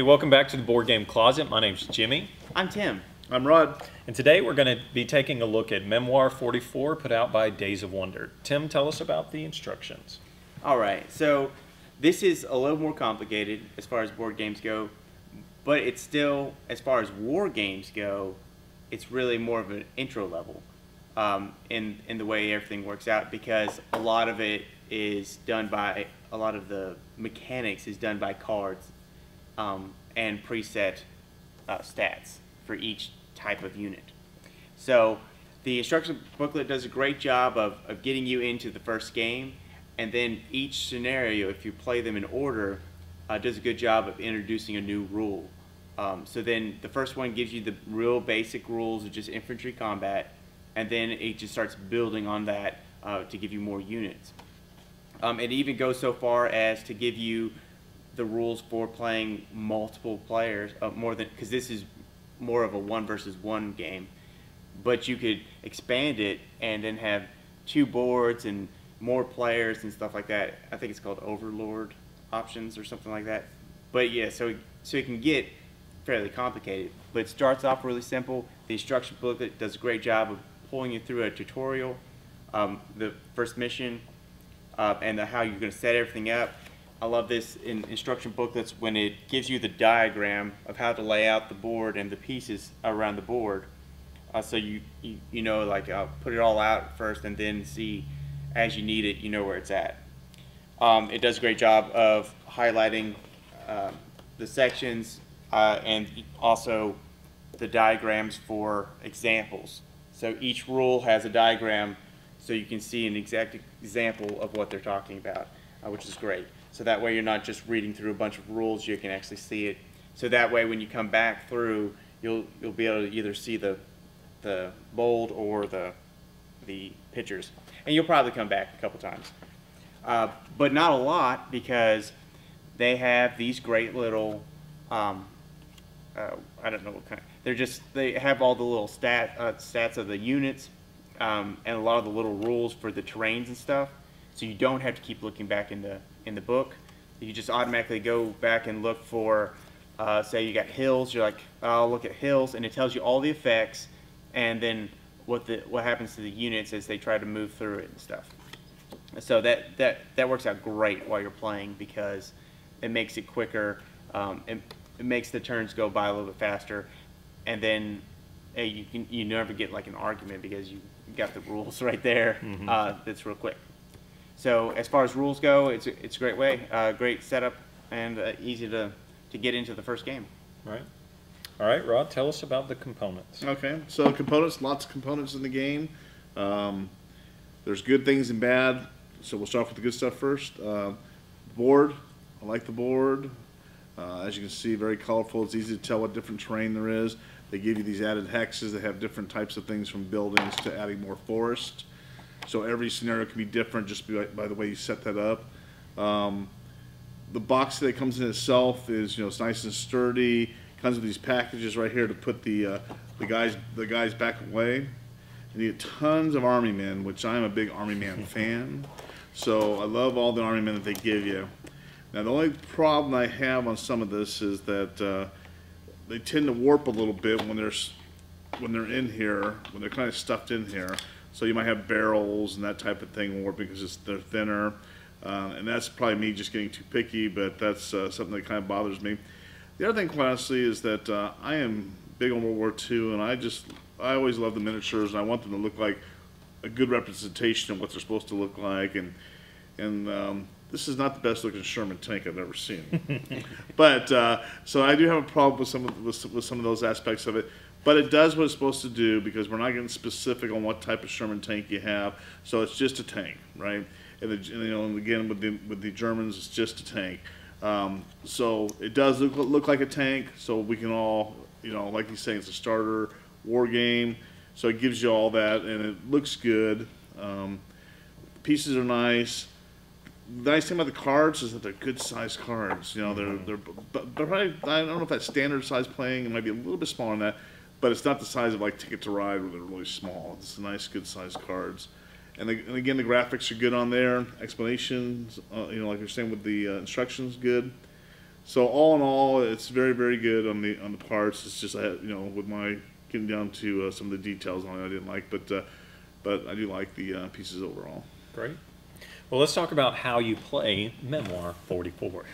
welcome back to the Board Game Closet. My name's Jimmy. I'm Tim. I'm Rod. And today we're going to be taking a look at Memoir 44 put out by Days of Wonder. Tim, tell us about the instructions. All right, so this is a little more complicated as far as board games go, but it's still, as far as war games go, it's really more of an intro level in the way everything works out, because a lot of it is done by, a lot of the mechanics is done by cards and preset stats for each type of unit. So the instruction booklet does a great job of getting you into the first game, and then each scenario, if you play them in order, does a good job of introducing a new rule. So then the first one gives you the real basic rules of just infantry combat, and then it just starts building on that to give you more units. It even goes so far as to give you the rules for playing multiple players, because this is more of a 1 versus 1 game, but you could expand it and then have 2 boards and more players and stuff like that. I think it's called Overlord options or something like that. But yeah, so it can get fairly complicated, but it starts off really simple. The instruction booklet does a great job of pulling you through a tutorial, the first mission, and how you're going to set everything up. I love this in instruction booklets when it gives you the diagram of how to lay out the board and the pieces around the board. So you know, like, put it all out first and then see as you need it, you know where it's at. It does a great job of highlighting the sections and also the diagrams for examples. So each rule has a diagram so you can see an exact example of what they're talking about, which is great. So that way you're not just reading through a bunch of rules, you can actually see it. So that way when you come back through, you'll be able to either see the bold or the pictures. And you'll probably come back a couple times. But not a lot, because they have these great little, I don't know what kind, they have all the little stats of the units, and a lot of the little rules for the terrains and stuff. So you don't have to keep looking back in the book. You just automatically go back and look for, say you got hills, you're like, I'll look at hills, and it tells you all the effects, and then what happens to the units as they try to move through it and stuff. So that works out great while you're playing, because it makes it quicker, it makes the turns go by a little bit faster, and then you never get like an argument because you got the rules right there. That's real quick. So as far as rules go, it's a great way, great setup, and easy to get into the first game. Right. All right, Rod, tell us about the components. Okay, so components, lots of components in the game. There's good things and bad, so we'll start off with the good stuff first. Board, I like the board. As you can see, very colorful. It's easy to tell what different terrain there is. They give you these added hexes that have different types of things, from buildings to adding more forest. So every scenario can be different just by the way you set that up. The box that comes in itself is, it's nice and sturdy. Comes with these packages right here to put the guys back away. And you get tons of army men, which I'm a big army man fan. So I love all the army men that they give you. Now the only problem I have on some of this is that they tend to warp a little bit when they're in here, when they're kind of stuffed in here. So you might have barrels and that type of thing warp because they're thinner. And that's probably me just getting too picky, but that's something that kind of bothers me. The other thing, quite honestly, is that I am big on World War II, and I always love the miniatures, and I want them to look like a good representation of what they're supposed to look like. And this is not the best looking Sherman tank I've ever seen. But so I do have a problem with some of those aspects of it. But it does what it's supposed to do, because we're not getting specific on what type of Sherman tank you have. So it's just a tank, right? And again with the Germans, it's just a tank. So it does look like a tank. So we can all, like you say, it's a starter war game. So it gives you all that, and it looks good. Pieces are nice. The nice thing about the cards is that they're good sized cards. They're probably, I don't know if that's standard size playing. It might be a little bit smaller than that. But it's not the size of like Ticket to Ride, where they're really small. It's nice, good-sized cards. And again, the graphics are good on there. Explanations, like you're saying with the instructions, good. So all in all, it's very, very good on the parts. It's just with my getting down to some of the details on it, I didn't like, but I do like the pieces overall. Great. Well, let's talk about how you play Memoir 44.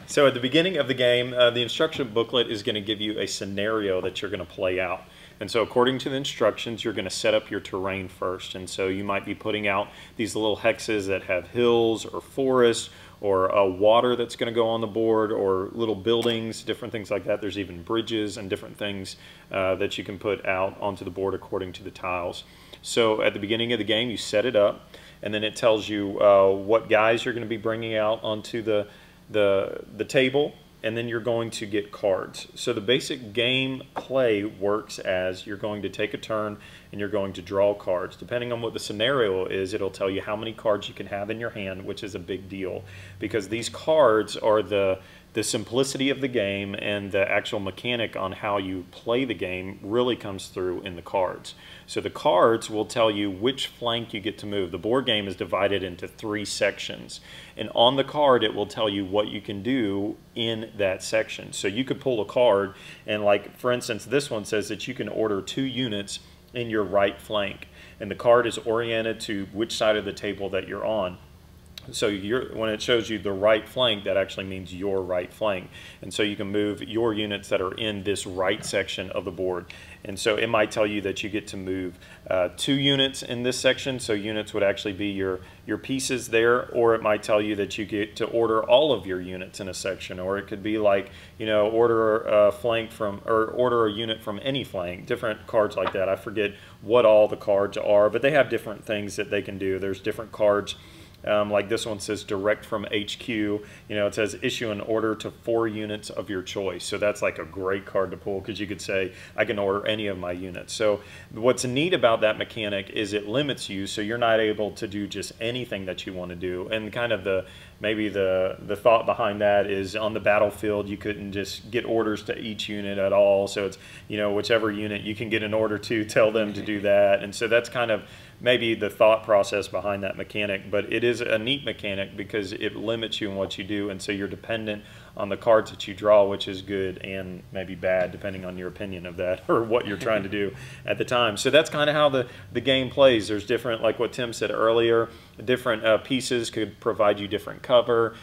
So at the beginning of the game, the instruction booklet is going to give you a scenario that you're going to play out. And so according to the instructions, you're going to set up your terrain first. And so you might be putting out these little hexes that have hills or forests or water that's going to go on the board, or little buildings, different things like that. There's even bridges and different things that you can put out onto the board according to the tiles. So at the beginning of the game, you set it up, and then it tells you what guys you're going to be bringing out onto the table, and then you're going to get cards. So the basic game play works as you're going to take a turn and you're going to draw cards. Depending on what the scenario is, it'll tell you how many cards you can have in your hand, which is a big deal, because these cards are the simplicity of the game, and the actual mechanic on how you play the game really comes through in the cards. So the cards will tell you which flank you get to move. The board game is divided into 3 sections, and on the card it will tell you what you can do in that section. So you could pull a card, and like for instance this one says that you can order 2 units in your right flank, and the card is oriented to which side of the table that you're on. So when it shows you the right flank, that actually means your right flank. And so you can move your units that are in this right section of the board. And so it might tell you that you get to move 2 units in this section. So units would actually be your pieces there. Or it might tell you that you get to order all of your units in a section. Or it could be like, order a flank from, or order a unit from any flank. Different cards like that. I forget what all the cards are, but they have different things that they can do. There's different cards. Like this one says direct from HQ. It says issue an order to 4 units of your choice. So that's like a great card to pull, because you could say I can order any of my units. So what's neat about that mechanic is it limits you, so you're not able to do just anything that you want to do. And kind of maybe the thought behind that is on the battlefield you couldn't just get orders to each unit at all. So it's whichever unit you can get an order to, tell them to do that. And so that's kind of maybe the thought process behind that mechanic, but it is a neat mechanic because it limits you in what you do, and so you're dependent on the cards that you draw, which is good and maybe bad depending on your opinion of that or what you're trying to do at the time. So that's kind of how the game plays. There's different, like what Tim said earlier, different pieces could provide you different cover.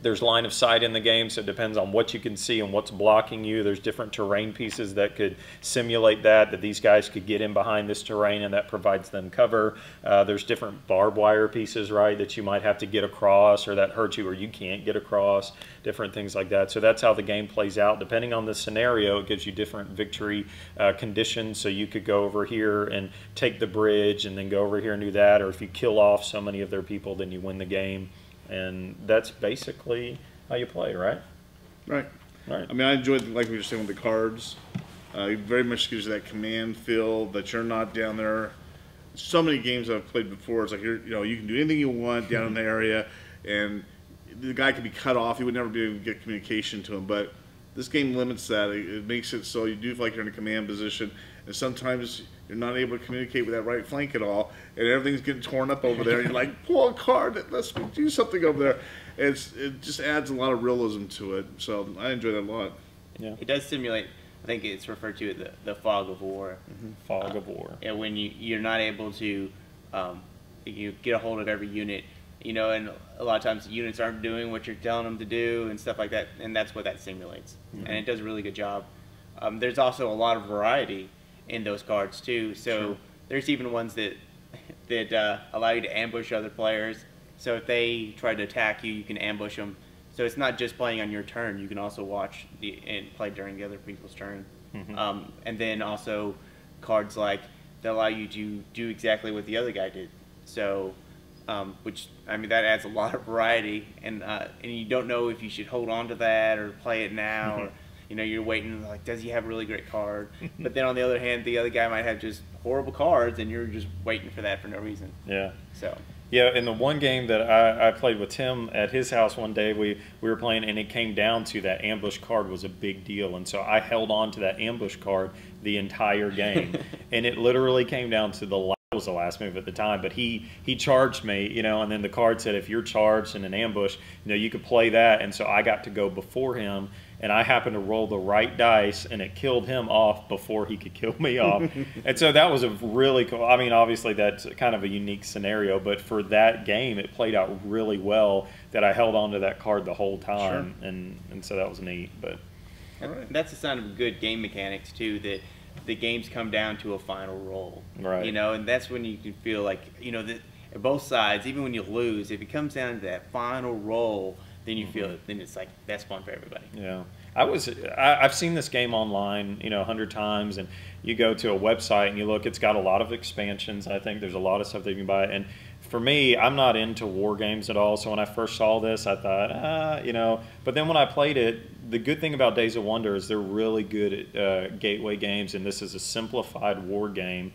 There's line of sight in the game, so it depends on what you can see and what's blocking you. There's different terrain pieces that could simulate that these guys could get in behind this terrain, and that provides them cover. There's different barbed wire pieces, right, that you might have to get across, or that hurt you or you can't get across, different things like that. So that's how the game plays out. Depending on the scenario, it gives you different victory conditions. So you could go over here and take the bridge and then go over here and do that, or if you kill off so many of their people, then you win the game. And that's basically how you play, right? Right. Right. I mean, I enjoyed, like we were saying, with the cards. It very much gives you that command feel that you're not down there. So many games I've played before, it's like you can do anything you want down in the area, and the guy could be cut off. You would never be able to get communication to him. But this game limits that. It makes it so you do feel like you're in a command position, and sometimes you're not able to communicate with that right flank at all, and everything's getting torn up over there. And you're like, pull a card that lets me do something over there. It just adds a lot of realism to it. So I enjoy that a lot. Yeah. It does simulate. I think it's referred to as the fog of war. Mm-hmm. Fog of war. Yeah, when you're not able to you get a hold of every unit, and a lot of times units aren't doing what you're telling them to do and stuff like that, and that's what that simulates. Mm-hmm. And it does a really good job. There's also a lot of variety in those cards too. So sure. There's even ones that allow you to ambush other players. So if they try to attack you, you can ambush them. So it's not just playing on your turn. You can also watch and play during the other people's turn. Mm-hmm. And then also cards like that allow you to do exactly what the other guy did. So, which I mean that adds a lot of variety, and you don't know if you should hold on to that or play it now, or you're waiting like, does he have a really great card? But then on the other hand, the other guy might have just horrible cards, and you're just waiting for that for no reason. Yeah. So. Yeah, in the one game that I played with Tim at his house one day, we were playing, and it came down to that ambush card was a big deal, and so I held on to that ambush card the entire game, and it literally came down to the was the last move at the time, but he charged me, you know, and then the card said if you're charged in an ambush, you know, you could play that, and so I got to go before him, and I happened to roll the right dice, and it killed him off before he could kill me off. And so that was a really cool, I mean, obviously that's kind of a unique scenario, but for that game, it played out really well that I held on to that card the whole time, Sure. and so that was neat. But All right. That's a sign of good game mechanics too, that the games come down to a final roll. Right. You know, and that's when you can feel like, you know, that at both sides, even when you lose, if it comes down to that final roll, then you feel it. Then it's like that's fun for everybody. yeah, I've seen this game online, you know, 100 times, and you go to a website and you look, it's got a lot of expansions. I think there's a lot of stuff that you can buy, and for me, I'm not into war games at all. So when I first saw this, I thought, you know, but then when I played it, the good thing about Days of Wonder is they're really good at gateway games, and this is a simplified war game.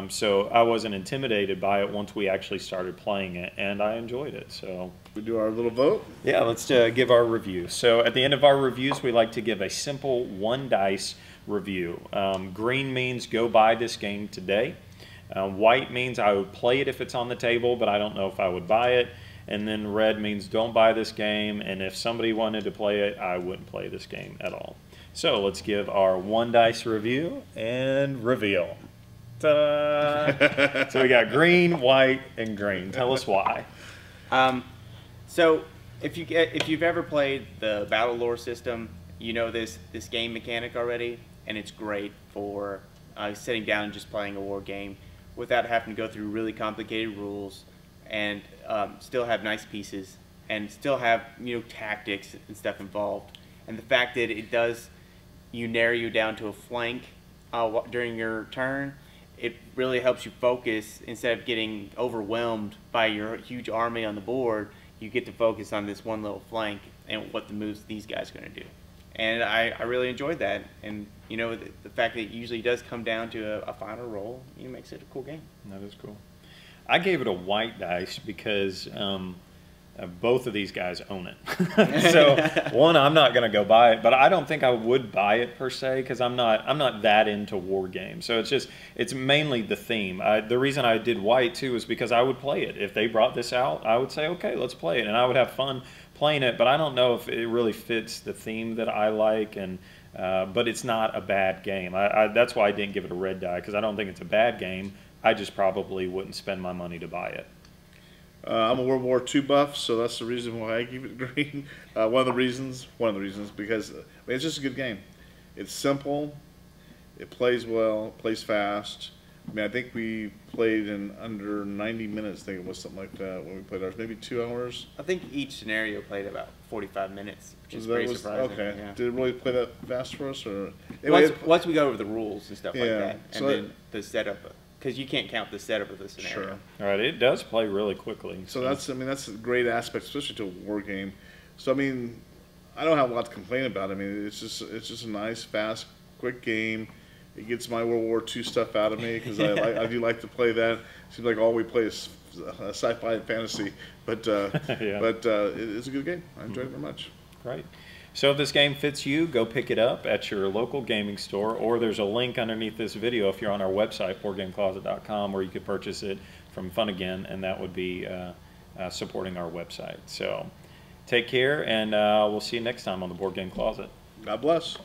So I wasn't intimidated by it once we actually started playing it, and I enjoyed it. So We do our little vote. yeah, let's give our review. So at the end of our reviews, we like to give a simple one dice review. Green means go buy this game today. White means I would play it if it's on the table, but I don't know if I would buy it. And then red means don't buy this game, and if somebody wanted to play it, I wouldn't play this game at all. So let's give our one dice review and reveal. Ta-da! So we got green, white, and green. Tell us why. So if you've ever played the Battle Lore system, you know this game mechanic already, and it's great for sitting down and just playing a war game without having to go through really complicated rules, and still have nice pieces, and still have, you know, tactics and stuff involved. And the fact that it does narrow you down to a flank during your turn, it really helps you focus. Instead of getting overwhelmed by your huge army on the board, you get to focus on this one little flank and what the moves these guys are going to do. And I really enjoyed that. And, you know, the fact that it usually does come down to a final roll, you know, makes it a cool game. That is cool. I gave it a white dice because both of these guys own it. So one, I'm not going to go buy it, but I don't think I would buy it per se because I'm not that into war games. So it's mainly the theme. The reason I did white too is because I would play it. If they brought this out, I would say, okay, let's play it, and I would have fun playing it. But I don't know if it really fits the theme that I like, and but it's not a bad game. That's why I didn't give it a red die, because I don't think it's a bad game. I just probably wouldn't spend my money to buy it. I'm a World War II buff, so that's the reason why I keep it green. One of the reasons, because I mean, it's just a good game. It's simple, it plays well, plays fast. I mean, I think we played in under 90 minutes. I think it was something like that when we played ours. Maybe 2 hours. I think each scenario played about 45 minutes, which is That pretty was- surprising. Okay. Yeah. Did it really play that fast for us, or anyway, Once we go over the rules and stuff like Yeah, that, and so then the setup, because you can't count the setup of the scenario. Sure. All right, it does play really quickly. So that's a great aspect, especially to a war game. So I mean, I don't have a lot to complain about. I mean, it's just a nice, fast, quick game. It gets my World War II stuff out of me because I do like to play that. Seems like all we play is sci-fi and fantasy, but Yeah. it's a good game. I enjoyed it very much. Right. So if this game fits you, go pick it up at your local gaming store, or there's a link underneath this video if you're on our website, boardgamecloset.com, where you could purchase it from Fun Again, and that would be supporting our website. So take care, and we'll see you next time on the Board Game Closet. God bless.